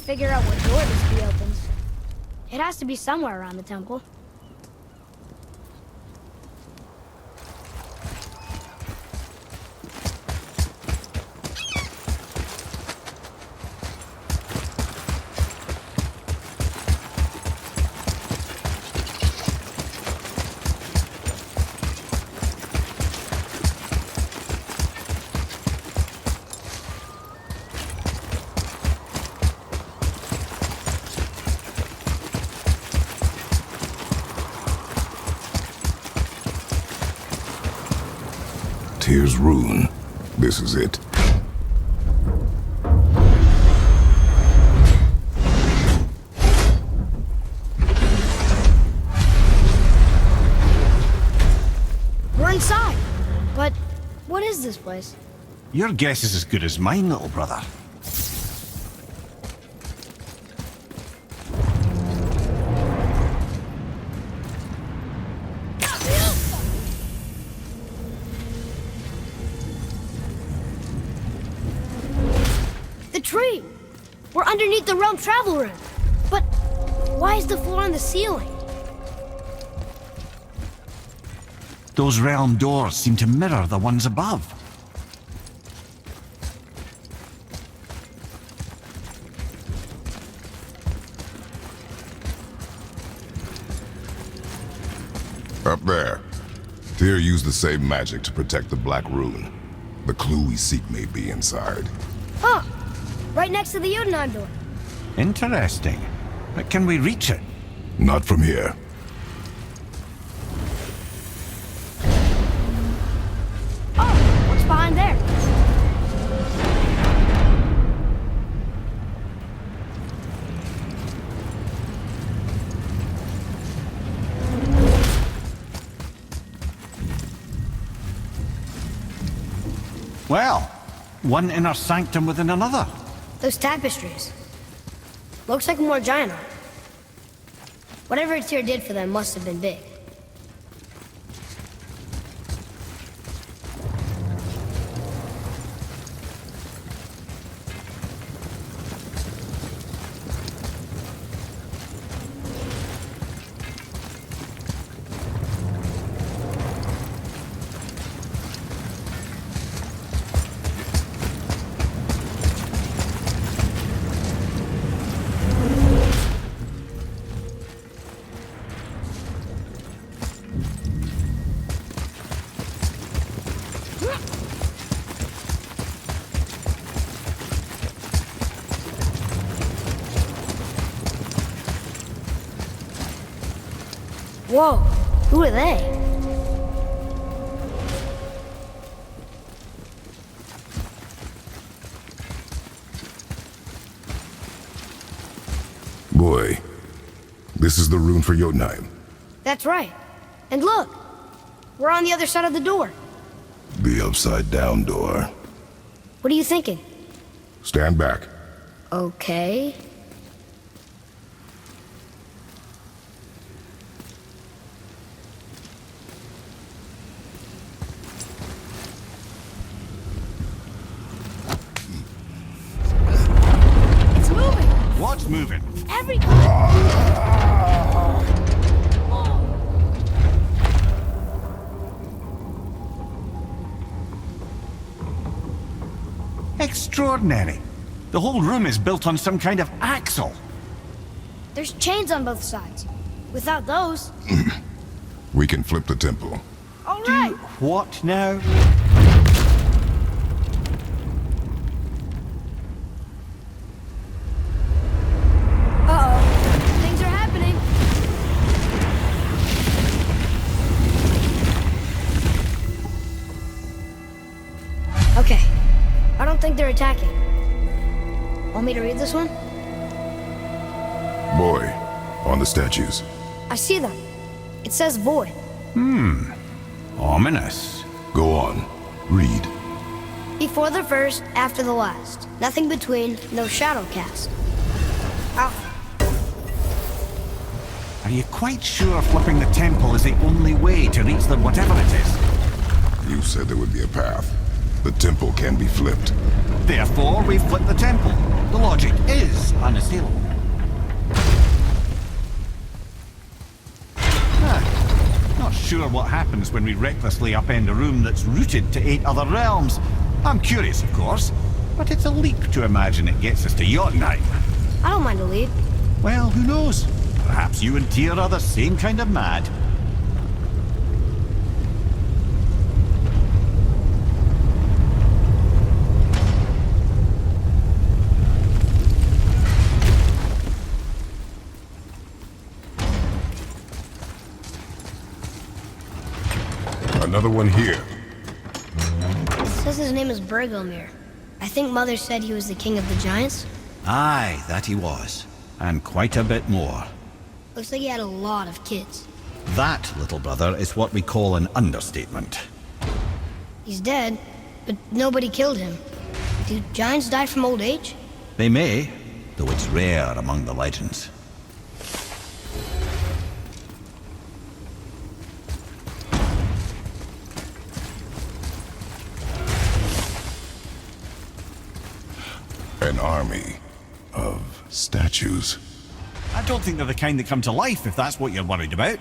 figure out what door this key opens. It has to be somewhere around the temple. Tyr's rune. This is it. We're inside. But what is this place? Your guess is as good as mine, little brother. The tree! We're underneath the realm travel room. But why is the floor on the ceiling? Those realm doors seem to mirror the ones above. Up there. Tyr used the same magic to protect the Black Rune. The clue we seek may be inside. Huh! Right next to the Jotunheim door. Interesting. But can we reach it? Not from here. Oh, what's behind there? Well, one inner sanctum within another. Those tapestries. Looks like more giant art. Whatever Tyr did for them must have been big. Whoa, who are they? Boy, this is the rune for Jotunheim. That's right. And look, we're on the other side of the door. The upside-down door. What are you thinking? Stand back. Okay. It's moving! What's moving? Everything! Extraordinary. The whole room is built on some kind of axle. There's chains on both sides. Without those... We can flip the temple. All right! What now? Uh-oh. Things are happening. Okay. I don't think they're attacking. Want me to read this one? Boy, on the statues. I see them. It says void. Ominous. Go on. Read. Before the first, after the last. Nothing between, no shadow cast. Alpha. Are you quite sure flipping the temple is the only way to reach the whatever it is? You said there would be a path. The temple can be flipped. Therefore, we flip the temple. The logic is unassailable. Not sure what happens when we recklessly upend a room that's rooted to 8 other realms. I'm curious, of course, but it's a leap to imagine it gets us to Jotunheim. I don't mind a lead. Well, who knows? Perhaps you and Tyr are the same kind of mad. Another one here. It says his name is Bergelmir. I think Mother said he was the king of the giants. Aye, that he was. And quite a bit more. Looks like he had a lot of kids. That, little brother, is what we call an understatement. He's dead, but nobody killed him. Do giants die from old age? They may, though it's rare among the legends. An army of statues. I don't think they're the kind that come to life, if that's what you're worried about.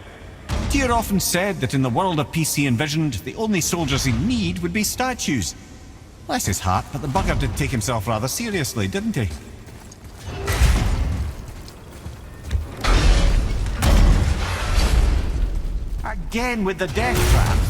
Tyr often said that in the world of peace he envisioned, the only soldiers he'd need would be statues. Bless his heart, but the bugger did take himself rather seriously, didn't he? Again with the death traps.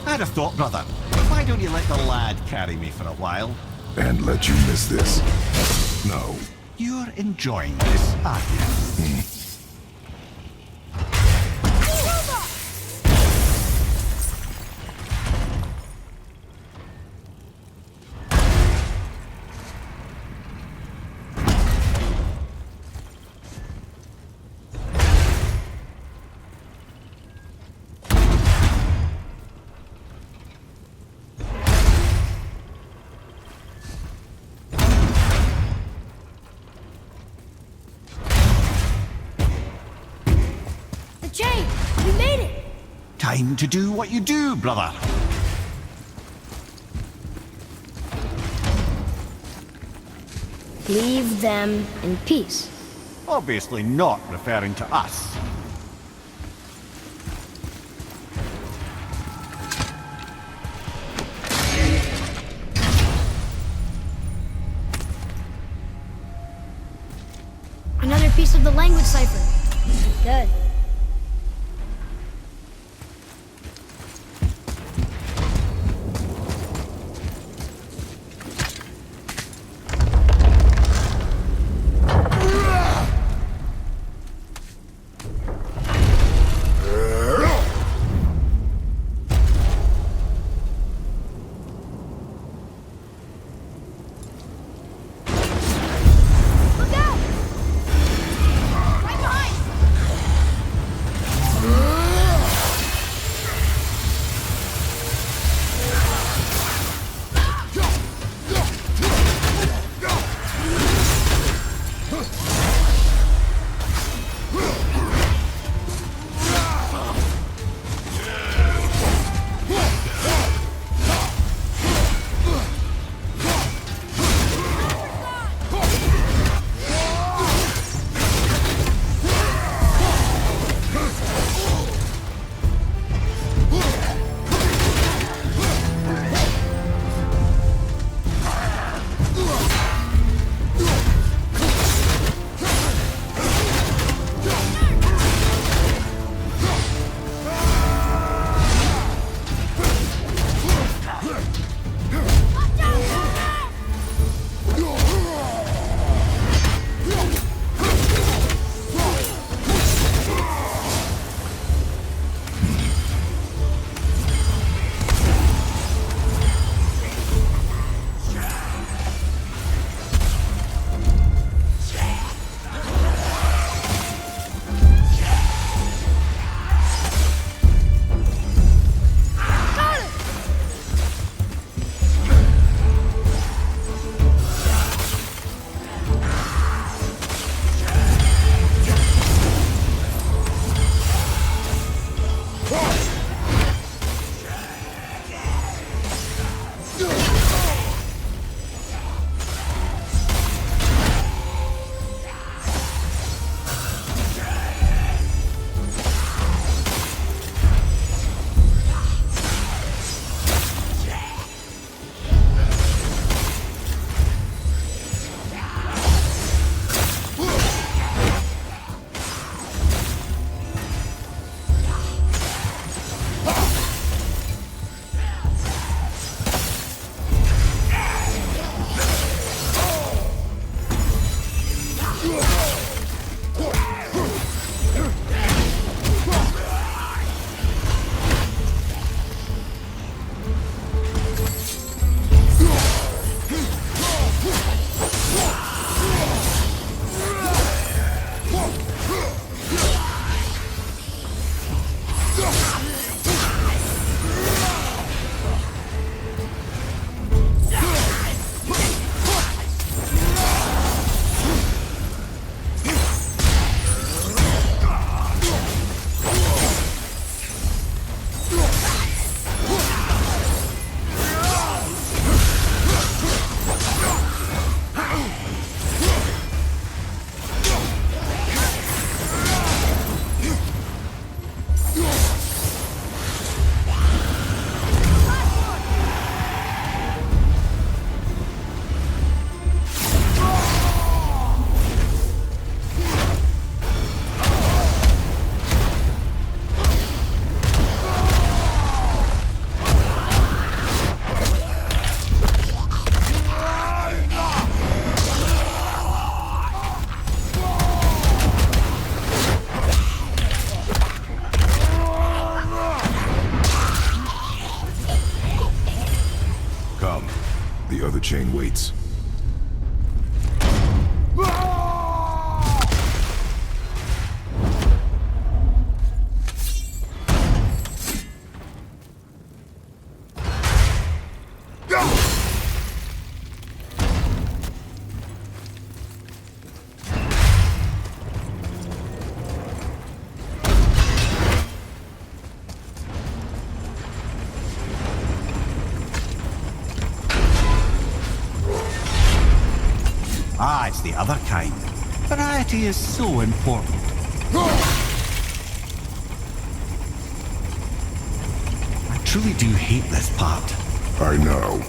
I'd have thought, brother, why don't you let the lad carry me for a while? And let you miss this. No. You're enjoying this, aren't you? Jay, we made it! Time to do what you do, brother. Leave them in peace. Obviously not referring to us. Another piece of the language cipher. Good. the chain waits. Ah, it's the other kind. Variety is so important. I truly do hate this part. I know.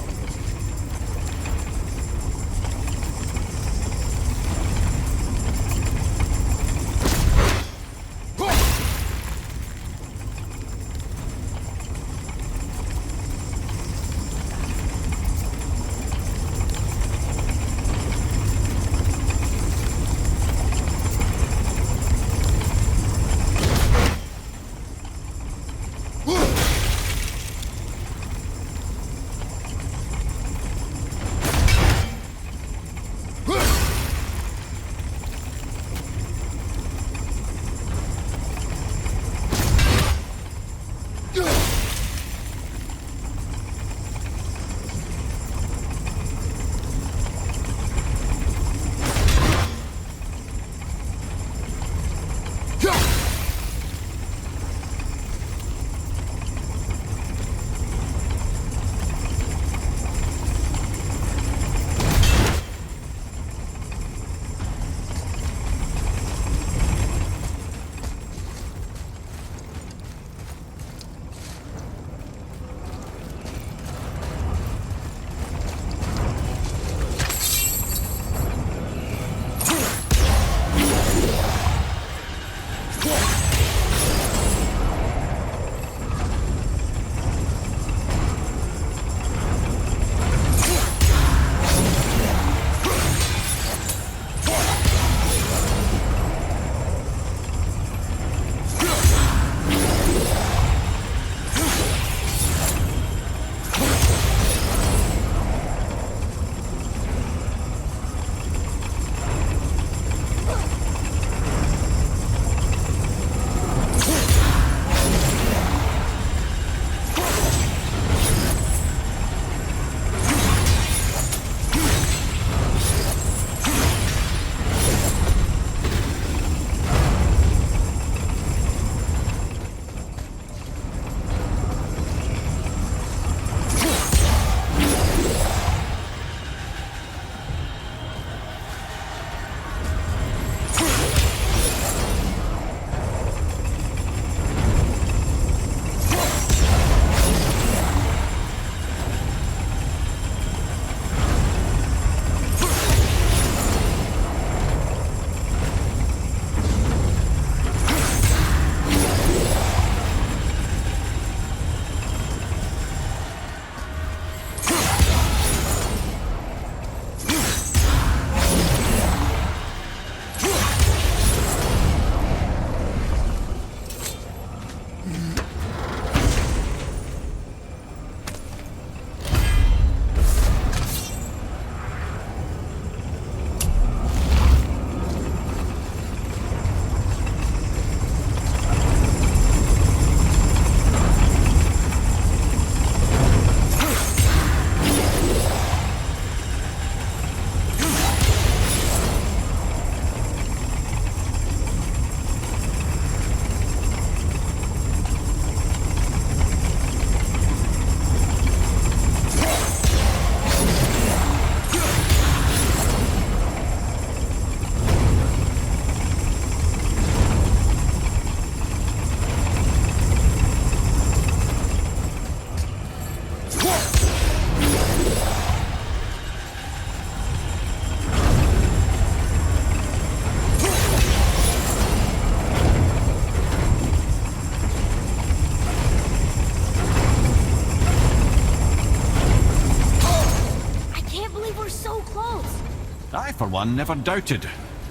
I, for one, never doubted.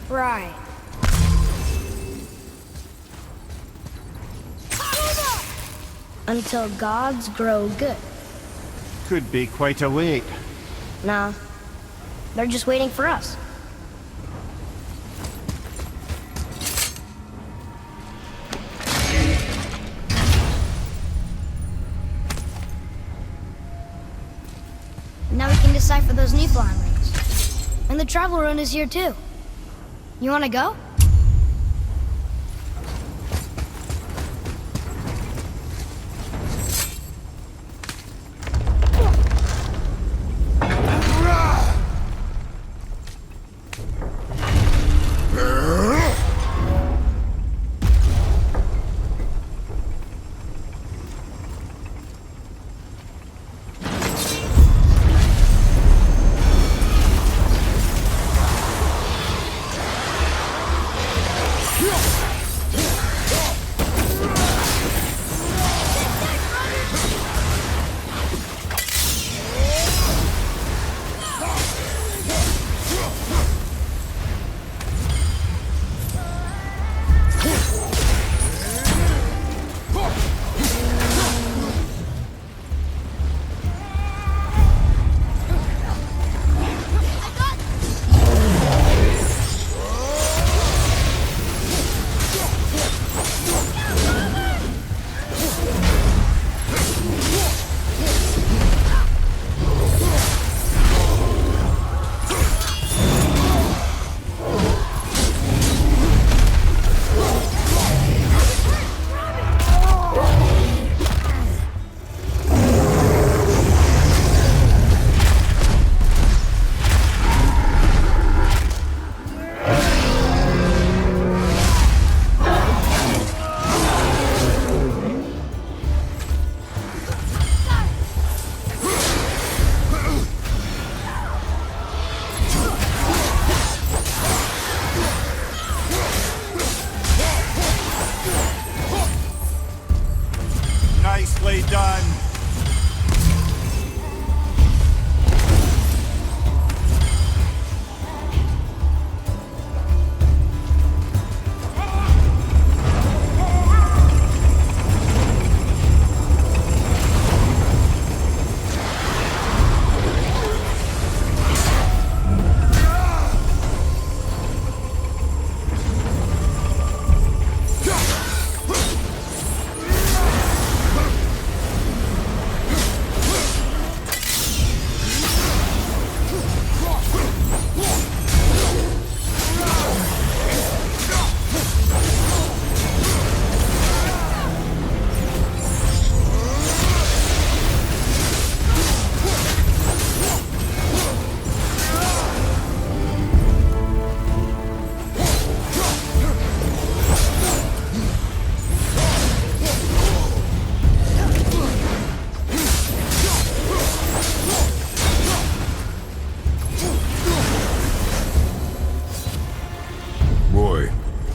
Right. Until gods grow good. Could be quite a wait. Nah. They're just waiting for us. Now we can decipher those Nephilim rings. And the travel rune is here too. You wanna go? Nicely done.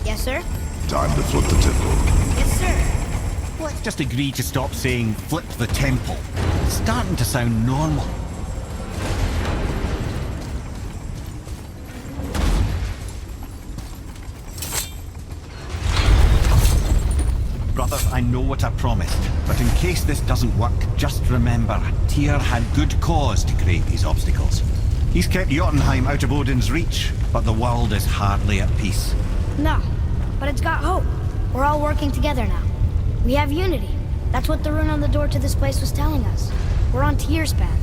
Yes, sir? Time to flip the temple. Yes, sir. Let's just agree to stop saying flip the temple. It's starting to sound normal. Brothers, I know what I promised, but in case this doesn't work, just remember, Tyr had good cause to create these obstacles. He's kept Jotunheim out of Odin's reach, but the world is hardly at peace. No, but it's got hope. We're all working together now. We have unity. That's what the rune on the door to this place was telling us. We're on Tyr's path.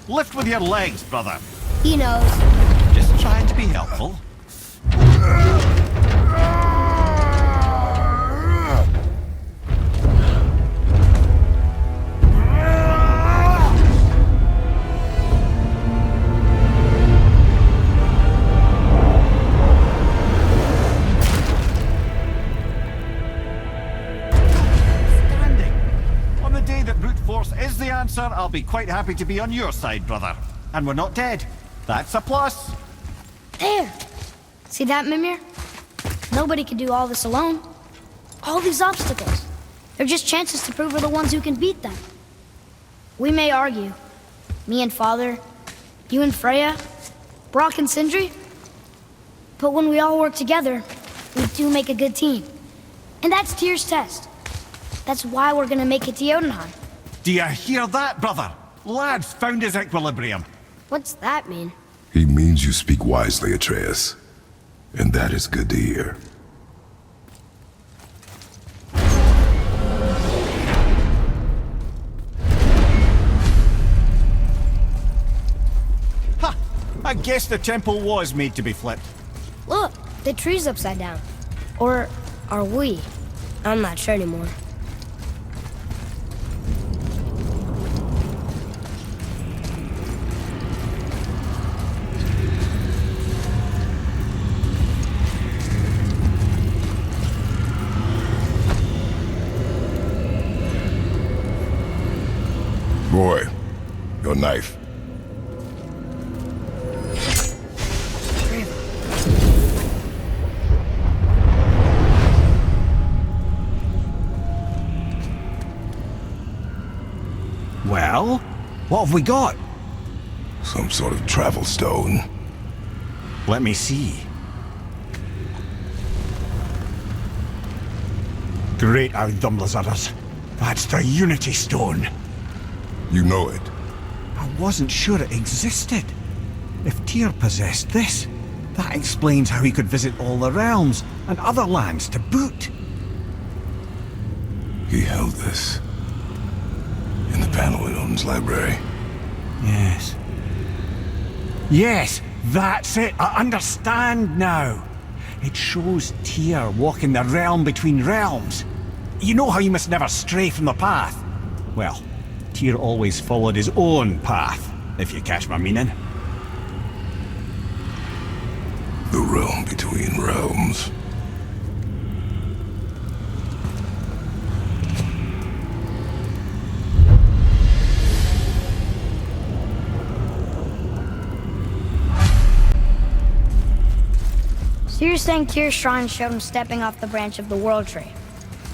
Lift with your legs, brother. He knows. Just trying to be helpful. Is the answer, I'll be quite happy to be on your side, brother. And we're not dead. That's a plus. There! See that, Mimir? Nobody can do all this alone. All these obstacles. They're just chances to prove we're the ones who can beat them. We may argue. Me and Father, you and Freya, Brock and Sindri. But when we all work together, we do make a good team. And that's Tyr's test. That's why we're gonna make it to Jotunheim. Do you hear that, brother? Lad's found his equilibrium. What's that mean? He means you speak wisely, Atreus. And that is good to hear. Ha! I guess the temple was made to be flipped. Look, the tree's upside down. Or are we? I'm not sure anymore. Boy, your knife. Well, what have we got? Some sort of travel stone. Let me see. Great Outdumblers. That's the Unity Stone. You know it. I wasn't sure it existed. If Tyr possessed this, that explains how he could visit all the realms and other lands to boot. He held this. In the panel in Odin's library. Yes. Yes, that's it. I understand now. It shows Tyr walking the realm between realms. You know how you must never stray from the path? Well, Tyr always followed his own path, if you catch my meaning. The realm between realms. So you're saying Tyr's shrine showed him stepping off the branch of the World Tree.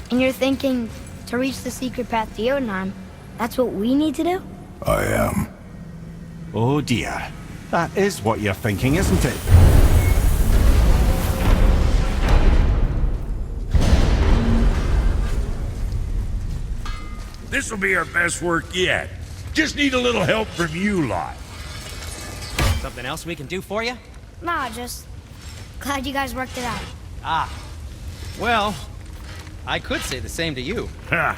And you're thinking, to reach the secret path to Jotunheim, that's what we need to do? I am. Oh dear. That is what you're thinking, isn't it? This'll be our best work yet. Just need a little help from you lot. Something else we can do for you? Nah, just glad you guys worked it out. Ah. Well, I could say the same to you. Ha!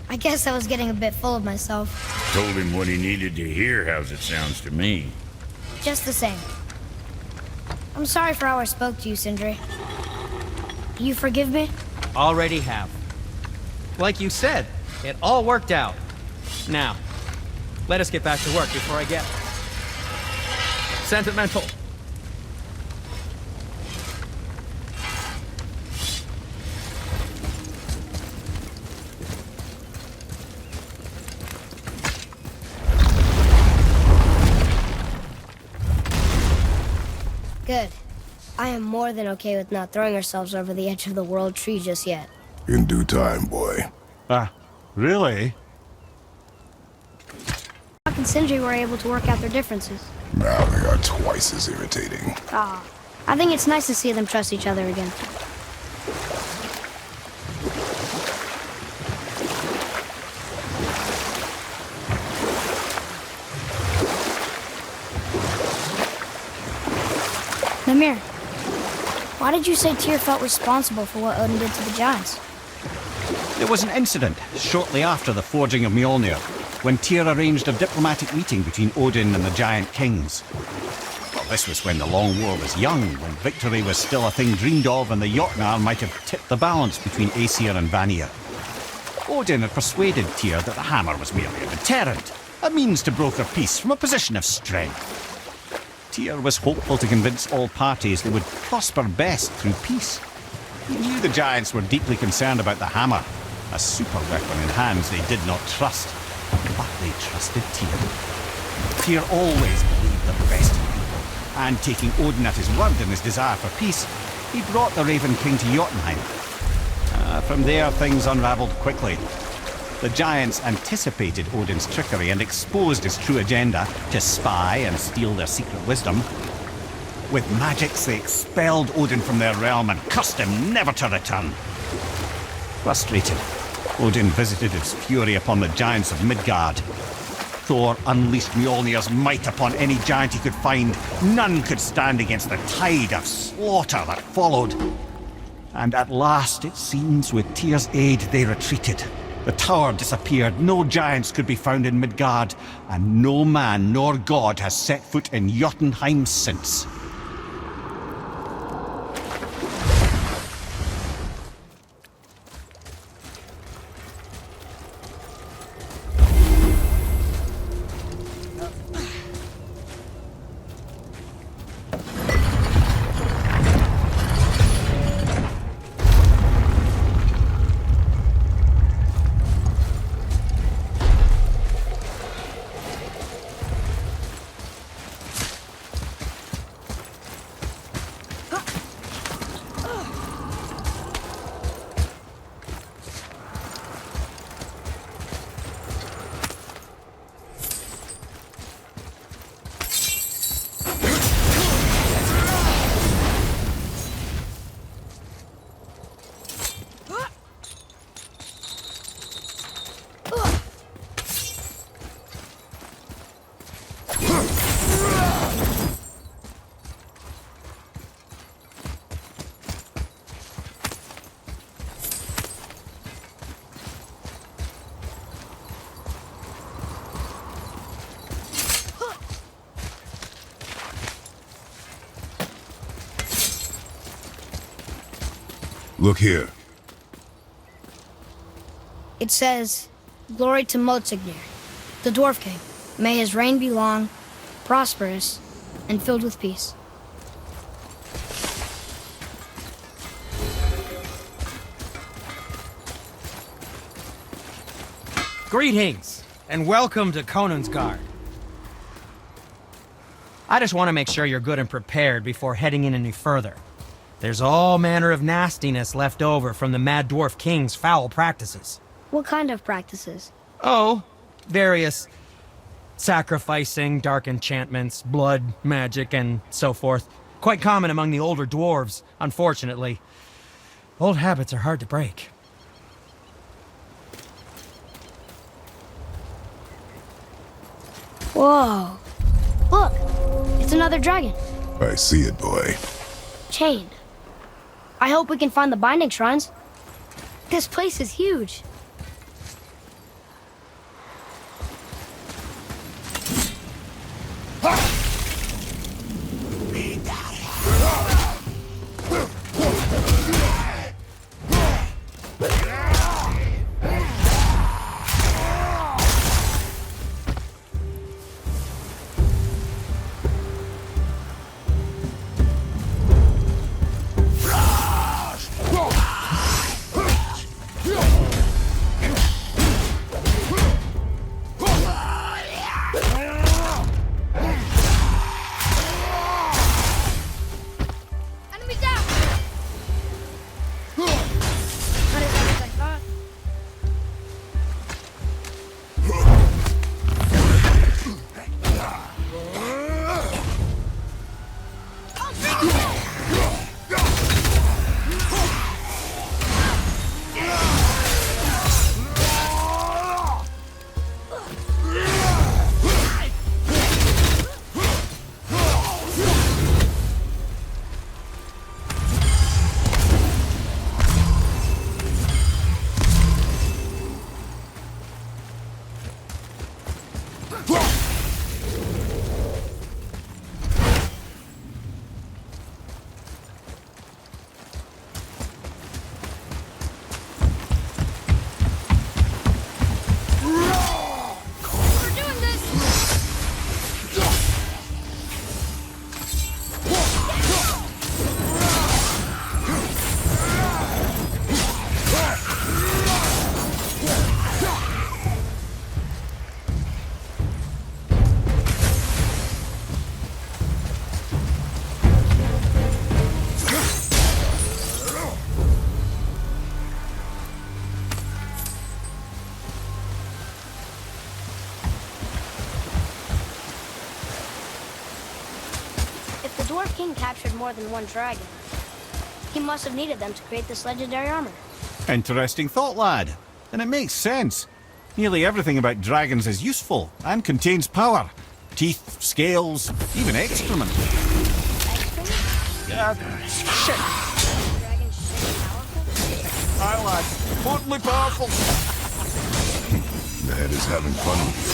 I guess I was getting a bit full of myself. Told him what he needed to hear, how's it sounds to me. Just the same. I'm sorry for how I spoke to you, Sindri. You forgive me? Already have. Like you said, it all worked out. Now, let us get back to work before I get sentimental. Good. I am more than okay with not throwing ourselves over the edge of the World Tree just yet. In due time, boy. Really? Doc and Sindri were able to work out their differences. Now they are twice as irritating. I think it's nice to see them trust each other again. Mimir, why did you say Tyr felt responsible for what Odin did to the giants? There was an incident shortly after the forging of Mjolnir, when Tyr arranged a diplomatic meeting between Odin and the giant kings. Well, this was when the Long War was young, when victory was still a thing dreamed of, and the Jotnar might have tipped the balance between Aesir and Vanir. Odin had persuaded Tyr that the hammer was merely a deterrent, a means to broker peace from a position of strength. Tyr was hopeful to convince all parties they would prosper best through peace. He knew the giants were deeply concerned about the hammer, a super weapon in hands they did not trust. But they trusted Tyr. Tyr always believed the best in people, and taking Odin at his word in his desire for peace, he brought the Raven King to Jotunheim. From there, things unraveled quickly. The giants anticipated Odin's trickery and exposed his true agenda to spy and steal their secret wisdom. With magics, they expelled Odin from their realm and cursed him never to return. Frustrated, Odin visited his fury upon the giants of Midgard. Thor unleashed Mjolnir's might upon any giant he could find. None could stand against the tide of slaughter that followed. And at last, it seems, with Tyr's aid, they retreated. The tower disappeared, no giants could be found in Midgard, and no man nor god has set foot in Jotunheim since. Look here. It says, "Glory to Motsignir, the Dwarf King. May his reign be long, prosperous, and filled with peace." Greetings, and welcome to Konungsgard. I just want to make sure you're good and prepared before heading in any further. There's all manner of nastiness left over from the Mad Dwarf King's foul practices. What kind of practices? Oh, various sacrificing, dark enchantments, blood, magic, and so forth. Quite common among the older dwarves, unfortunately. Old habits are hard to break. Whoa. Look, it's another dragon. I see it, boy. Chained. I hope we can find the binding shrines. This place is huge. Enemy down! Not as hard as I thought. If the Dwarf King captured more than one dragon, he must have needed them to create this legendary armor. Interesting thought, lad. And it makes sense. Nearly everything about dragons is useful and contains power. Teeth, scales, even excrement. Shit! Dragon's shit powerful? Aye, lad. Totally powerful. The head is having fun with you.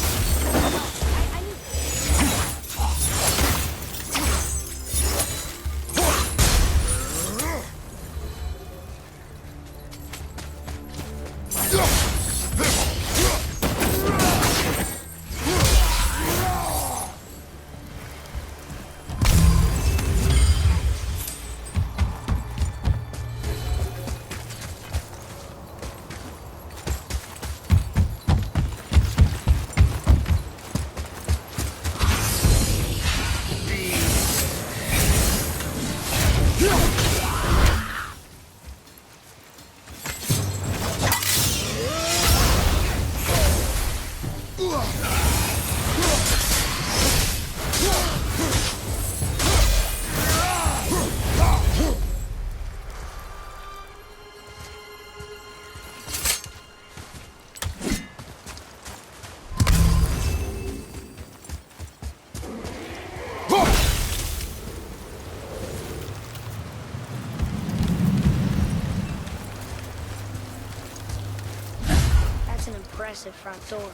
That's an impressive front door.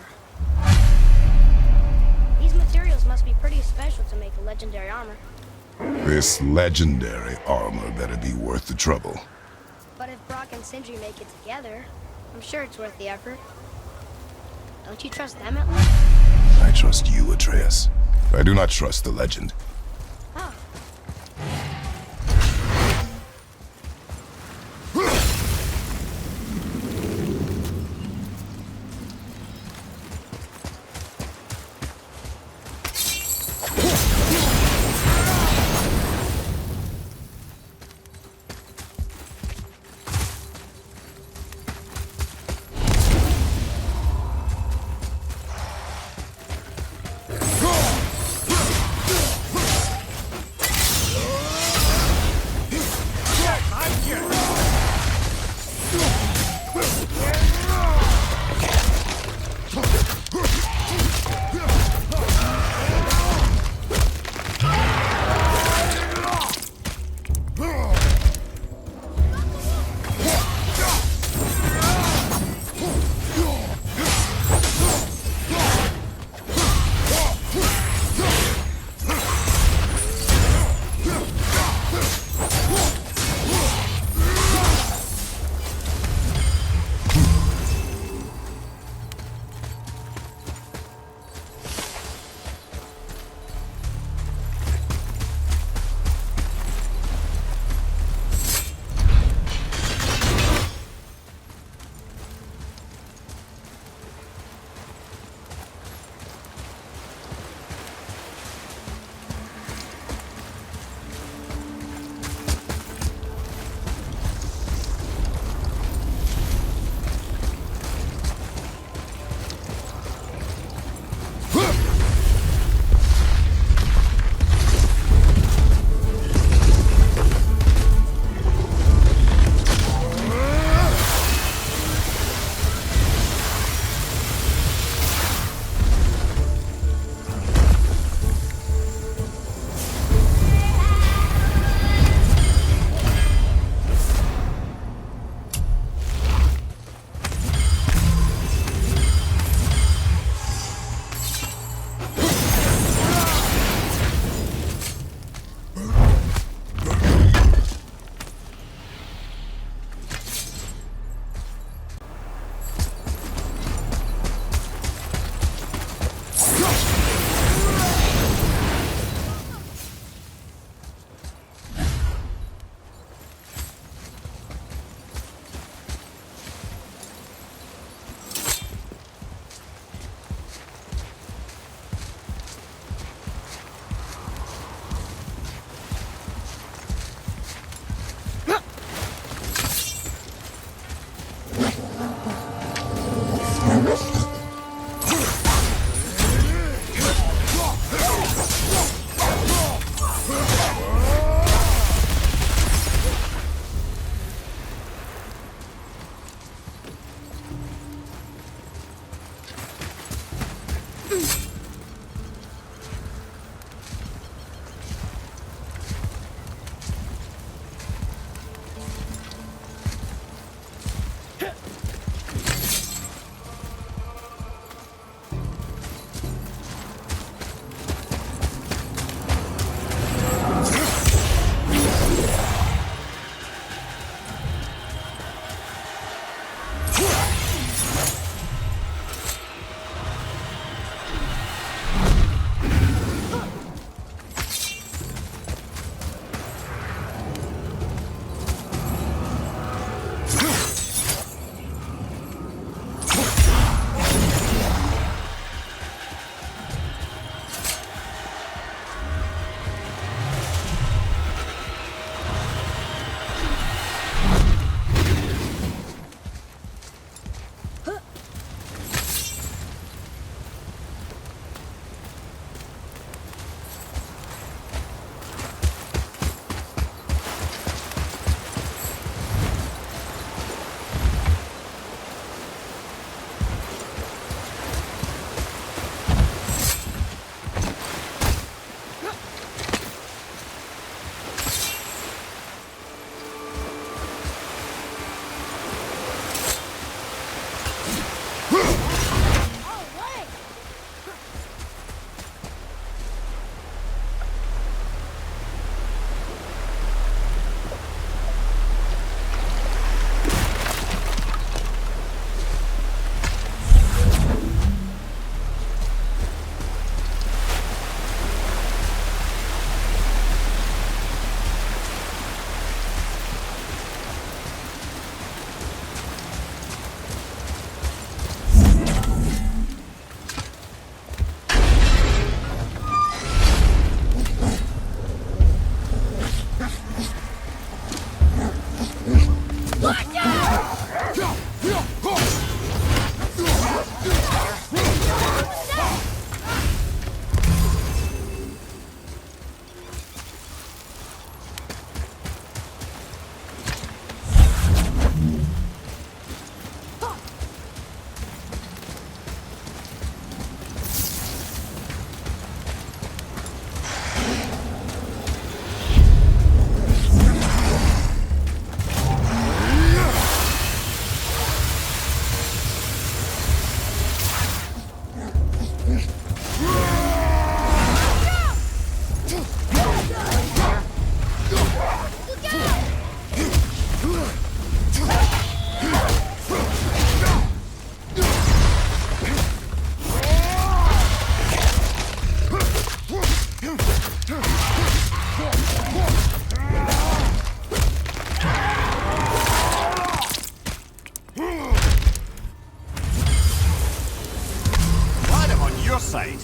These materials must be pretty special to make a legendary armor. This legendary armor better be worth the trouble. But if Brock and Sindri make it together, I'm sure it's worth the effort. Don't you trust them at least? I trust you, Atreus. I do not trust the legend. Oh. Glad I'm on your side.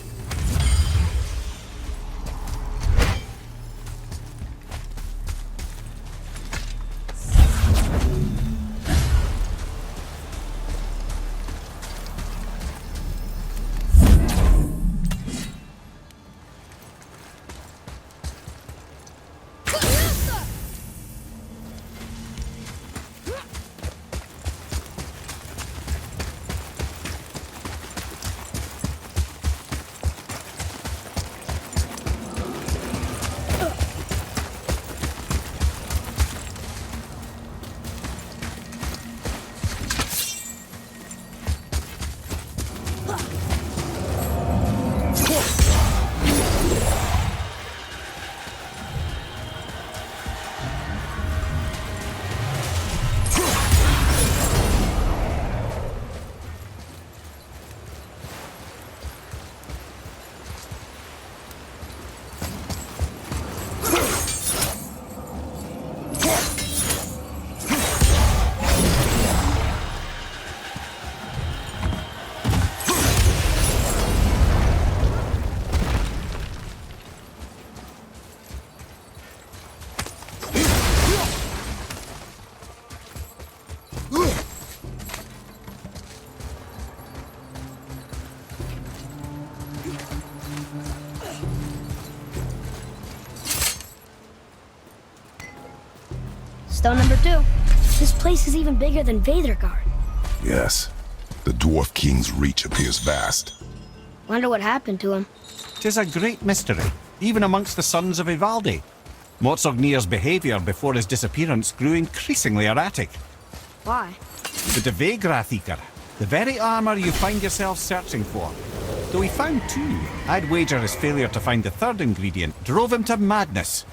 Stone number 2. This place is even bigger than Vadergard. Yes. The Dwarf King's reach appears vast. Wonder what happened to him. 'Tis a great mystery, even amongst the sons of Ivaldi. Motsognir's behaviour before his disappearance grew increasingly erratic. Why? The Devegrathikar, the very armour you find yourself searching for. Though he found 2, I'd wager his failure to find the 3rd ingredient drove him to madness.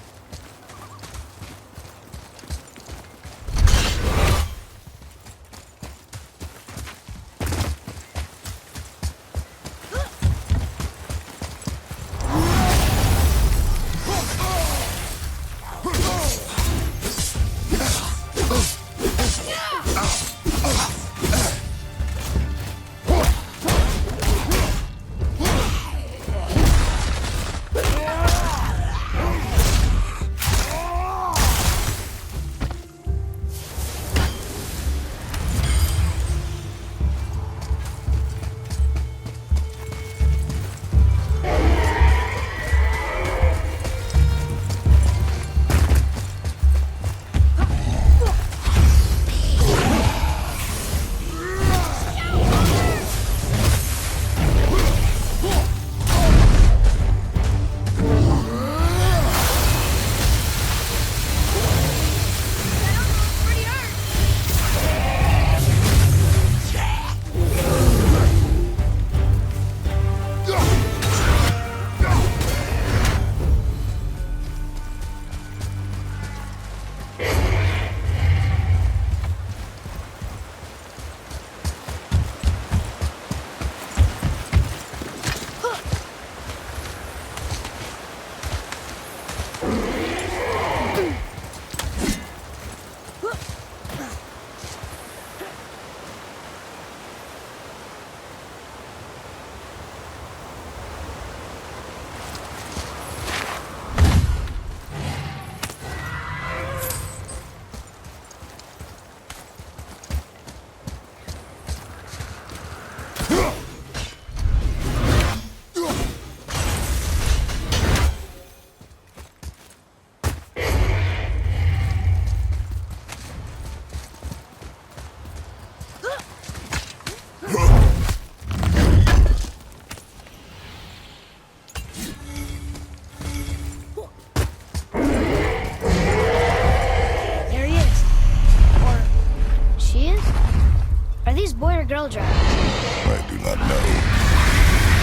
girl drive? I do not know.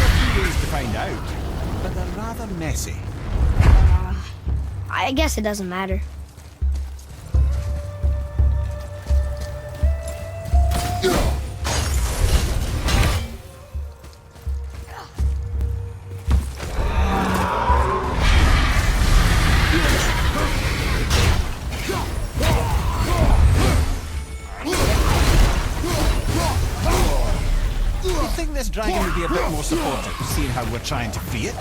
A few ways to find out, but they're rather messy. I guess it doesn't matter. dragon would be a bit more supportive, seeing how we're trying to free it.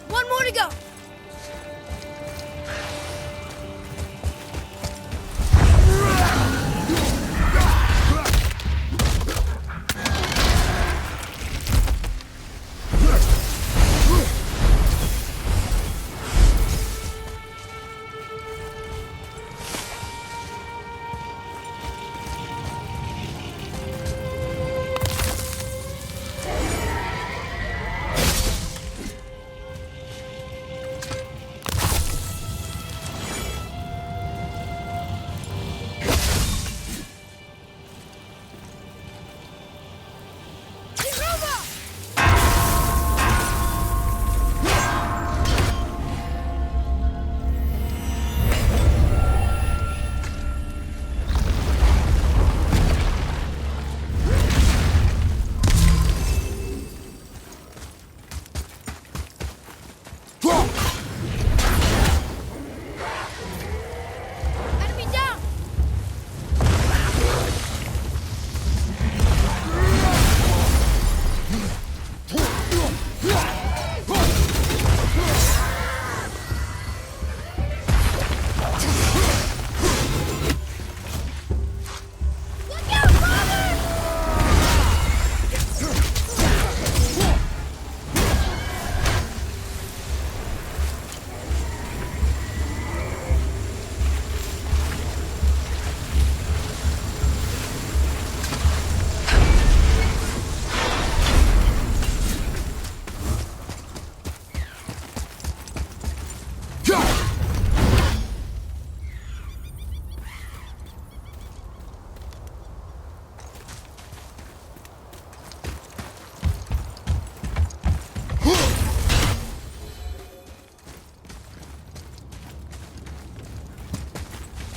One more to go. Enemy down. Look out, brother!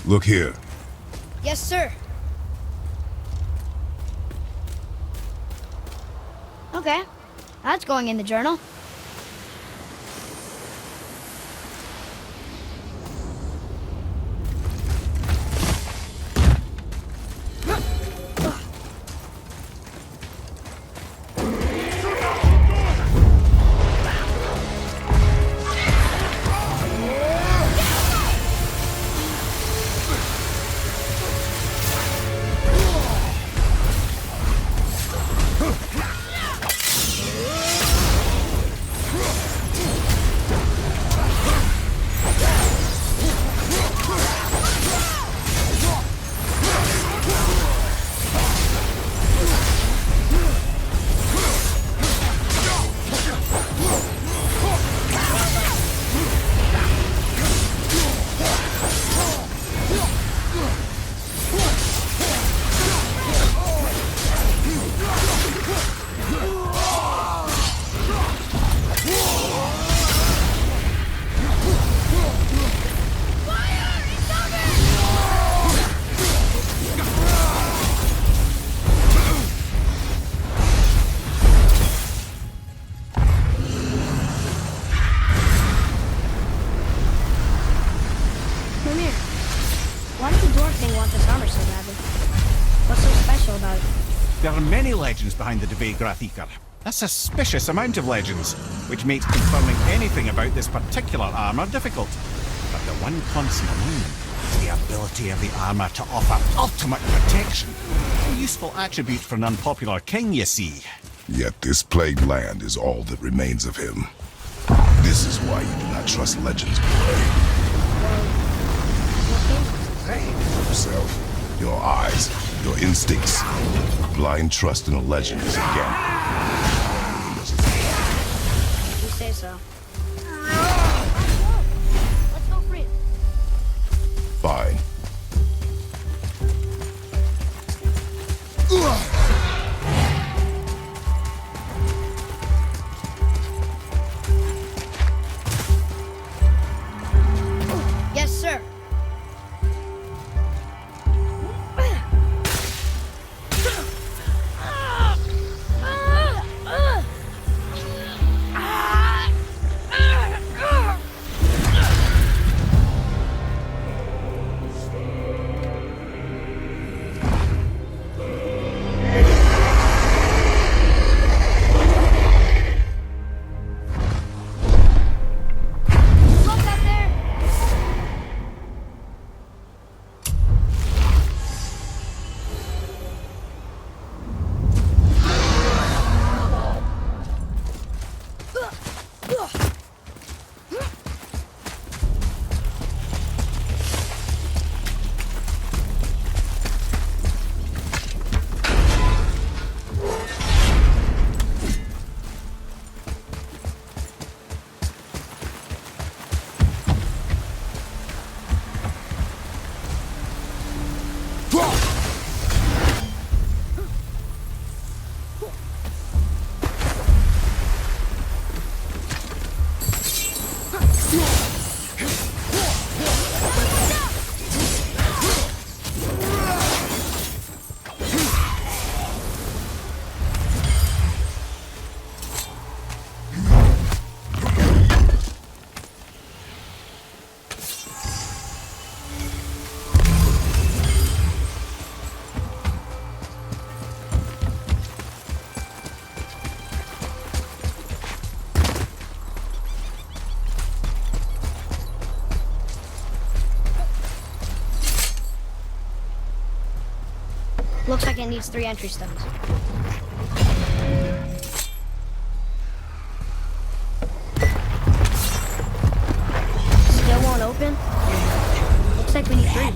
Look here. Yes, sir. Okay, that's going in the journal. There are many legends behind the Debate Grathikar. A suspicious amount of legends, which makes confirming anything about this particular armour difficult. But the one constant among them is the ability of the armour to offer ultimate protection. A useful attribute for an unpopular king, you see. Yet this plagued land is all that remains of him. This is why you do not trust legends, boy. Yourself, your eyes, your instincts. Blind trust in a legend is a gamble. You say so. Let's go free. Fine. Yes, sir. Look up there. Looks like it needs 3 entry stones. Still won't open? Looks like we need 3.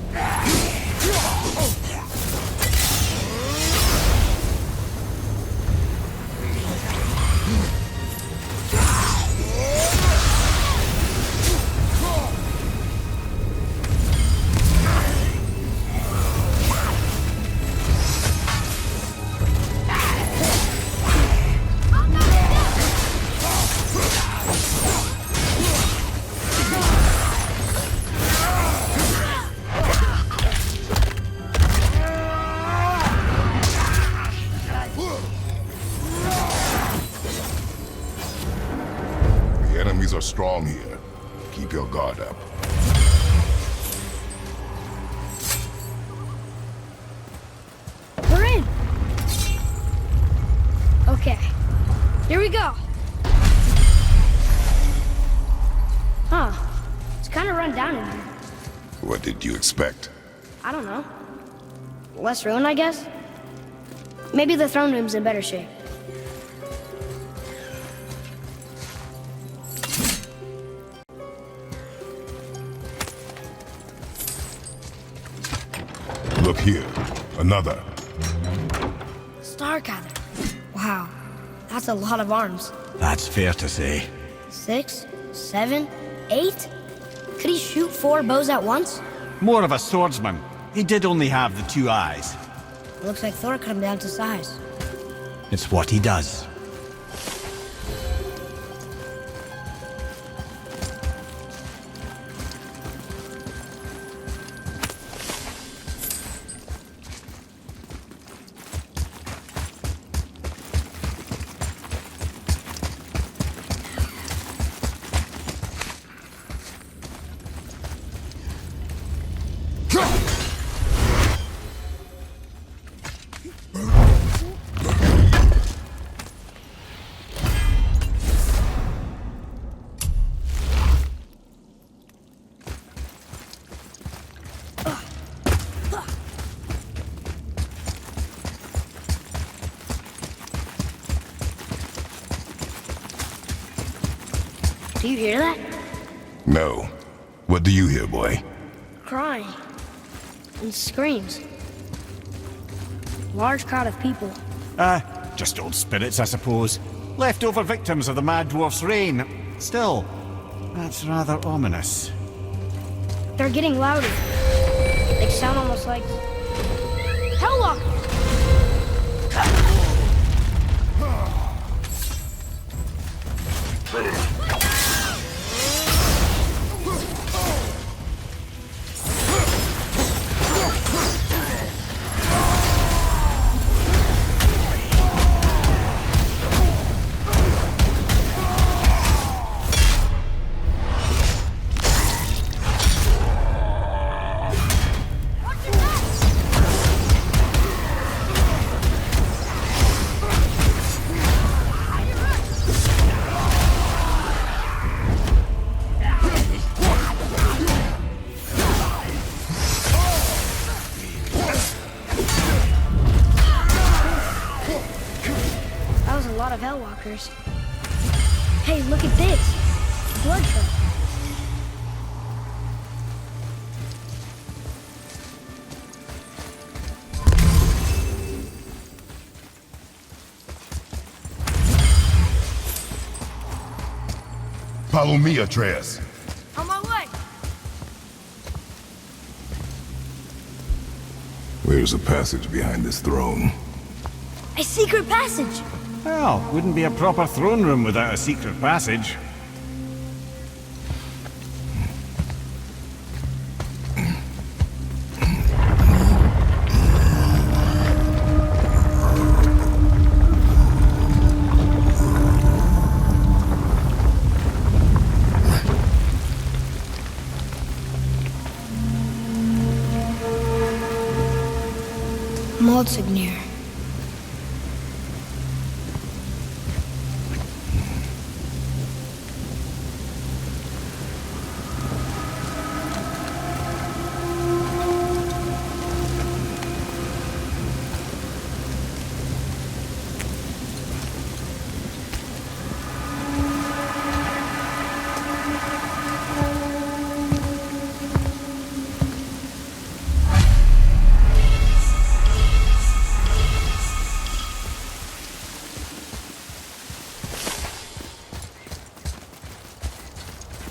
The enemies are strong here. Keep your guard up. We're in! Okay, here we go. Huh, it's kind of run down in here. What did you expect? I don't know. Less ruined, I guess? Maybe the throne room's in better shape. Look here. Another. Starkadder. Wow, that's a lot of arms. That's fair to say. 6, 7, 8? Could he shoot 4 bows at once? More of a swordsman. He did only have the 2 eyes. Looks like Thor cut him down to size. It's what he does. Do you hear that? No. What do you hear, boy? Crying. And screams. Large crowd of people. Just old spirits, I suppose. Leftover victims of the Mad Dwarf's reign. Still, that's rather ominous. They're getting louder. They sound almost like... Hellwalkers! Of Hellwalkers. Hey, look at this. Blood trail. Follow me, Atreus. On my way. Where's a passage behind this throne? A secret passage. Well, wouldn't be a proper throne room without a secret passage. Maldsignir.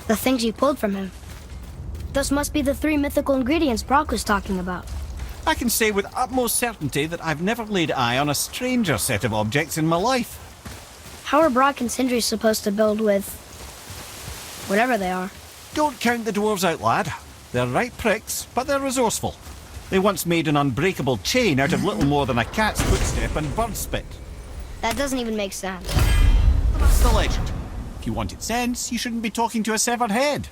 The things you pulled from him. Those must be the 3 mythical ingredients Brock was talking about. I can say with utmost certainty that I've never laid eye on a stranger set of objects in my life. How are Brock and Sindri supposed to build with... whatever they are? Don't count the dwarves out, lad. They're right pricks, but they're resourceful. They once made an unbreakable chain out of little more than a cat's footstep and bird spit. That doesn't even make sense. That's the legend. If you wanted sense, you shouldn't be talking to a severed head.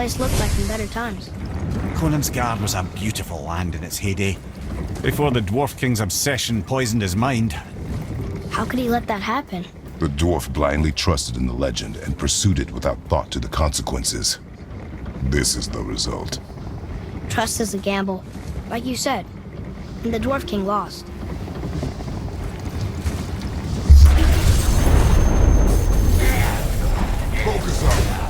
place looked like in better times. Conan's Guard was a beautiful land in its heyday. Before the Dwarf King's obsession poisoned his mind. How could he let that happen? The dwarf blindly trusted in the legend and pursued it without thought to the consequences. This is the result. Trust is a gamble, like you said. And the Dwarf King lost. Focus on.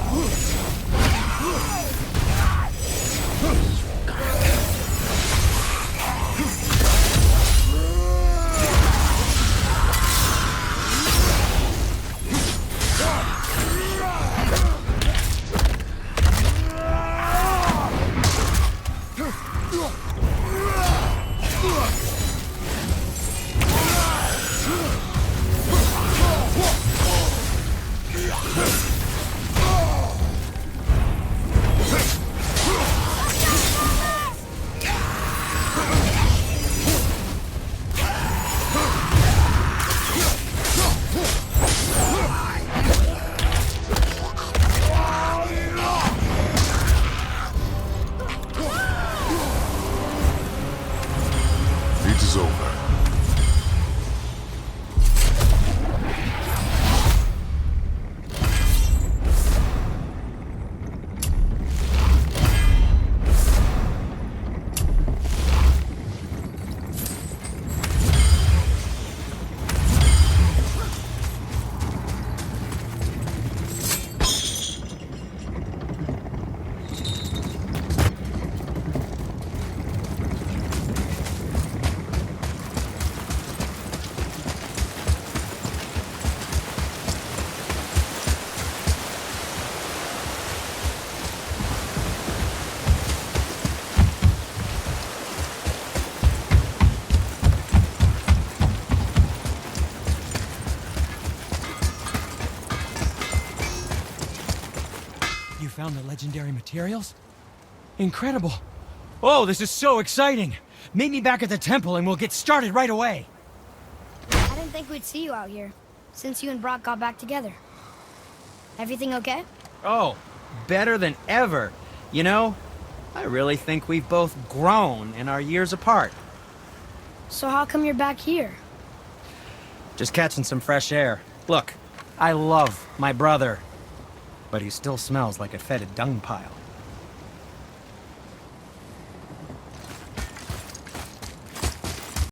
It is over. You found the legendary materials? Incredible. Oh, this is so exciting. Meet me back at the temple and we'll get started right away. I didn't think we'd see you out here, since you and Brock got back together. Everything okay? Oh, better than ever. You know, I really think we've both grown in our years apart. So how come you're back here? Just catching some fresh air. Look, I love my brother, but he still smells like a fetid dung pile.